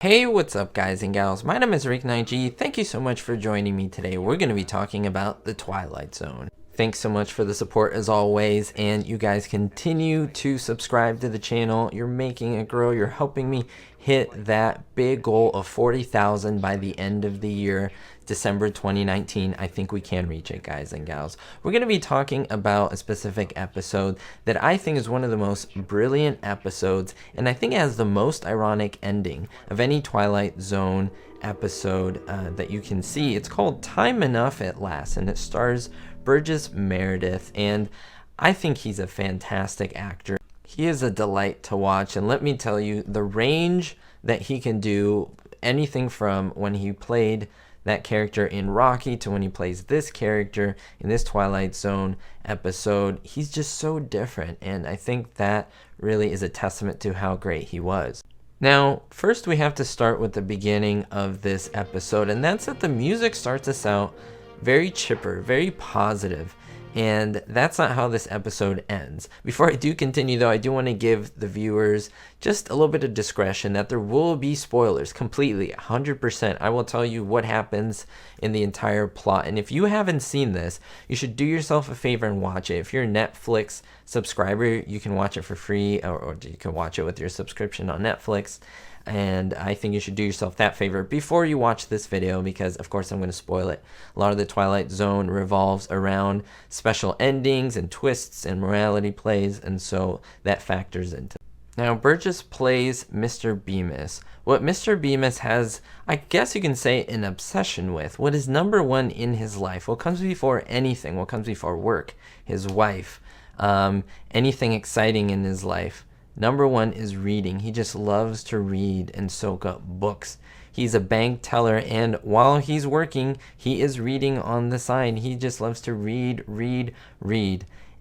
Hey, what's up guys and gals? My name is Rick9G. Thank you so much for joining me today. We're going to be talking about the Twilight Zone. Thanks so much for the support as always, and you guys continue to subscribe to the channel. You're making it grow. You're helping me hit that big goal of 40,000 by the end of the year, December 2019. I think we can reach it, guys and gals. We're going to be talking about a specific episode that I think is one of the most brilliant episodes, and I think it has the most ironic ending of any Twilight Zone episode that you can see. It's called Time Enough at Last, and it stars Burgess Meredith, and I think he's a fantastic actor. He is a delight to watch, and let me tell you, the range that he can do, anything from when he played that character in Rocky to when he plays this character in this Twilight Zone episode, he's just so different, and I think that really is a testament to how great he was. Now, first we have to start with the beginning of this episode, and that's that the music starts us out very chipper, very positive, and that's not how this episode ends. Before I do continue though, I do want to give the viewers just a little bit of discretion that there will be spoilers completely, 100%. I will tell you what happens in the entire plot, and if you haven't seen this, you should do yourself a favor and watch it. If you're a Netflix subscriber, you can watch it for free, or you can watch it with your subscription on Netflix. And I think you should do yourself that favor before you watch this video, because of course I'm going to spoil it. A lot of the Twilight Zone revolves around special endings and twists and morality plays, and so that factors into it. Now, Burgess plays Mr. Bemis. What Mr. Bemis has, I guess you can say, an obsession with, what is number one in his life, what comes before anything, what comes before work, his wife, anything exciting in his life. Number one is reading. He just loves to read and soak up books. He's a bank teller, and while he's working, he is reading on the side. He just loves to read.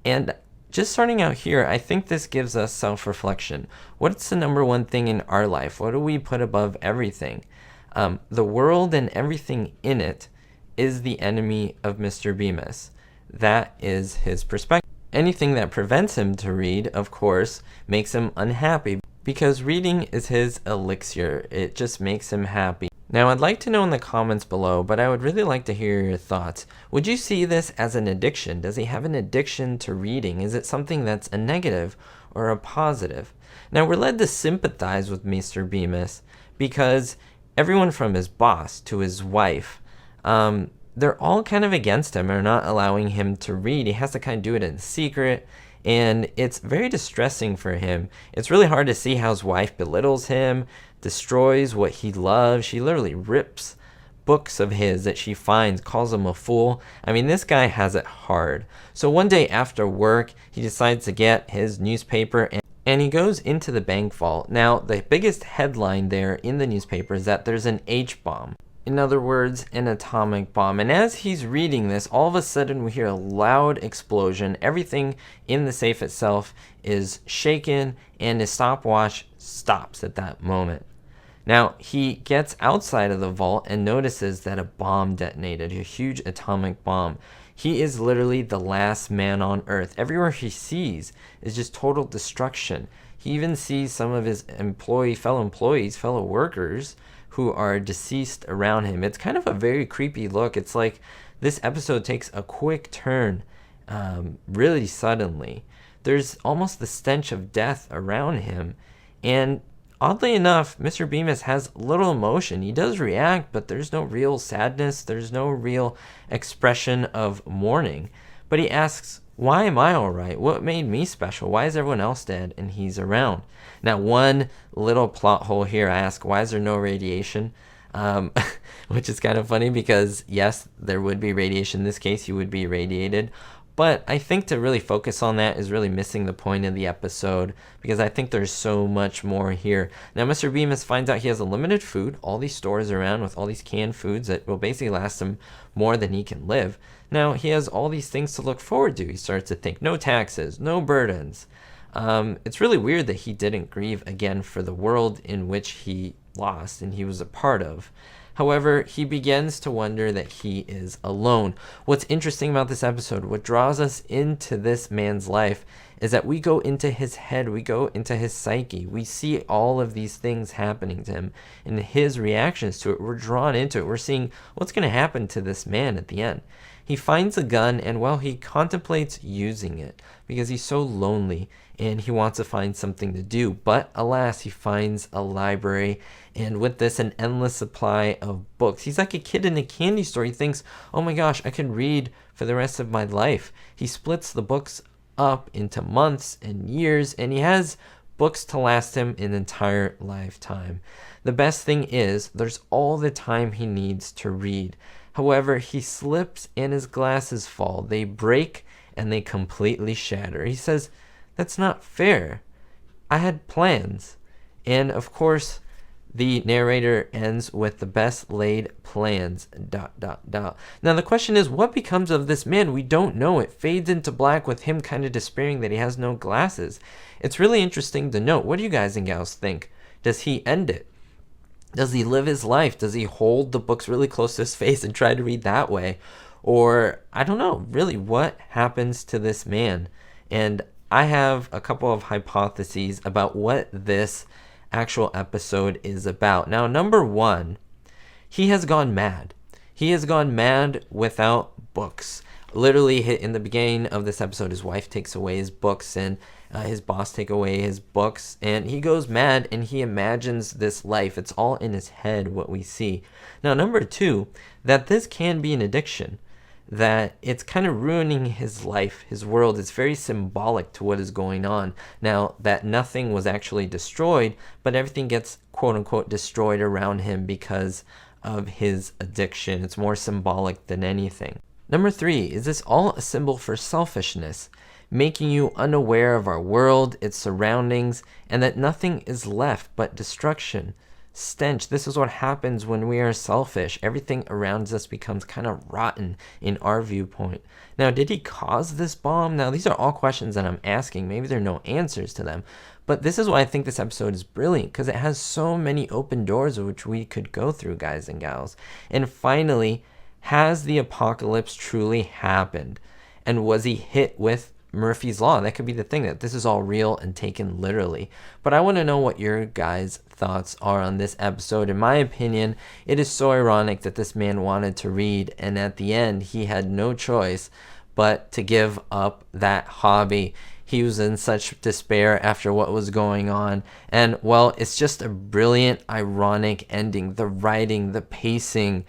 And just starting out here, I think this gives us self-reflection. What's the number one thing in our life? What do we put above everything? The world and everything in it is the enemy of Mr. Bemis. That is his perspective. Anything that prevents him to read, of course, makes him unhappy, because reading is his elixir. It just makes him happy. Now, I'd like to know in the comments below, but I would really like to hear your thoughts. Would you see this as an addiction? Does he have an addiction to reading? Is it something that's a negative or a positive? Now, we're led to sympathize with Mr. Bemis because everyone from his boss to his wife, they're all kind of against him or not allowing him to read. He has to kind of do it in secret, and it's very distressing for him. It's really hard to see how his wife belittles him, destroys what he loves. She literally rips books of his that she finds, calls him a fool. I mean, this guy has it hard. So one day after work, he decides to get his newspaper and he goes into the bank vault. Now, the biggest headline there in the newspaper is that there's an H-bomb. In other words, an atomic bomb. And as he's reading this, all of a sudden we hear a loud explosion. Everything in the safe itself is shaken, and his stopwatch stops at that moment. Now, he gets outside of the vault and notices that a bomb detonated, a huge atomic bomb. He is literally the last man on Earth. Everywhere he sees is just total destruction. He even sees some of his fellow workers, who are deceased around him. It's kind of a very creepy look. It's like this episode takes a quick turn really suddenly. There's almost the stench of death around him, and oddly enough, Mr. Bemis has little emotion. He does react, but there's no real sadness. There's no real expression of mourning. But he asks, why am I all right? What made me special? Why is everyone else dead and he's around? Now, one little plot hole here, I ask, why is there no radiation? Which is kind of funny because, yes, there would be radiation. In this case, he would be irradiated. But I think to really focus on that is really missing the point of the episode, because I think there's so much more here. Now, Mr. Bemis finds out he has a limited food, all these stores around with all these canned foods that will basically last him more than he can live. Now, he has all these things to look forward to. He starts to think, no taxes, no burdens. It's really weird that he didn't grieve again for the world in which he lost and he was a part of. However, he begins to wonder that he is alone. What's interesting about this episode, what draws us into this man's life, is that we go into his head, we go into his psyche, we see all of these things happening to him and his reactions to it. We're drawn into it. We're seeing what's going to happen to this man at the end. He finds a gun and, well, he contemplates using it because he's so lonely and he wants to find something to do. But alas, he finds a library, and with this, an endless supply of books. He's like a kid in a candy store. He thinks, oh my gosh, I can read for the rest of my life. He splits the books up into months and years, and he has books to last him an entire lifetime. The best thing is, there's all the time he needs to read. However, he slips and his glasses fall. They break and they completely shatter. He says, that's not fair. I had plans. And of course, the narrator ends with the best laid plans, ... Now the question is, what becomes of this man? We don't know. It fades into black with him kind of despairing that he has no glasses. It's really interesting to note. What do you guys and gals think? Does he end it? Does he live his life? Does he hold the books really close to his face and try to read that way? Or, I don't know, really, what happens to this man? And I have a couple of hypotheses about what this actual episode is about. Now, number one, he has gone mad. He has gone mad without books. Literally, in the beginning of this episode, his wife takes away his books and his boss take away his books, and he goes mad and he imagines this life. It's all in his head, what we see. Now, number two, that this can be an addiction, that it's kind of ruining his life, his world. It's very symbolic to what is going on. Now, that nothing was actually destroyed, but everything gets quote-unquote destroyed around him because of his addiction. It's more symbolic than anything. Number three, is this all a symbol for selfishness, making you unaware of our world, its surroundings, and that nothing is left but destruction, stench. This is what happens when we are selfish. Everything around us becomes kind of rotten in our viewpoint. Now, did he cause this bomb? Now, these are all questions that I'm asking. Maybe there are no answers to them. But this is why I think this episode is brilliant, because it has so many open doors which we could go through, guys and gals. And finally, has the apocalypse truly happened? And was he hit with Murphy's Law? That could be the thing, that this is all real and taken literally. But I want to know what your guys' thoughts are on this episode. In my opinion, it is so ironic that this man wanted to read, and at the end he had no choice but to give up that hobby. He was in such despair after what was going on, and well, it's just a brilliant, ironic ending. The writing, the pacing,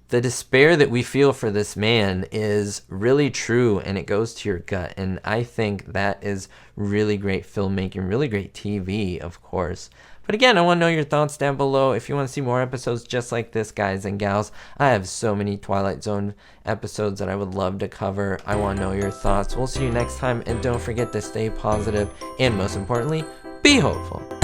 the despair that we feel for this man is really true, and it goes to your gut. And I think that is really great filmmaking, really great TV, of course. But again, I want to know your thoughts down below. If you want to see more episodes just like this, guys and gals, I have so many Twilight Zone episodes that I would love to cover. I want to know your thoughts. We'll see you next time, and don't forget to stay positive, and most importantly, be hopeful.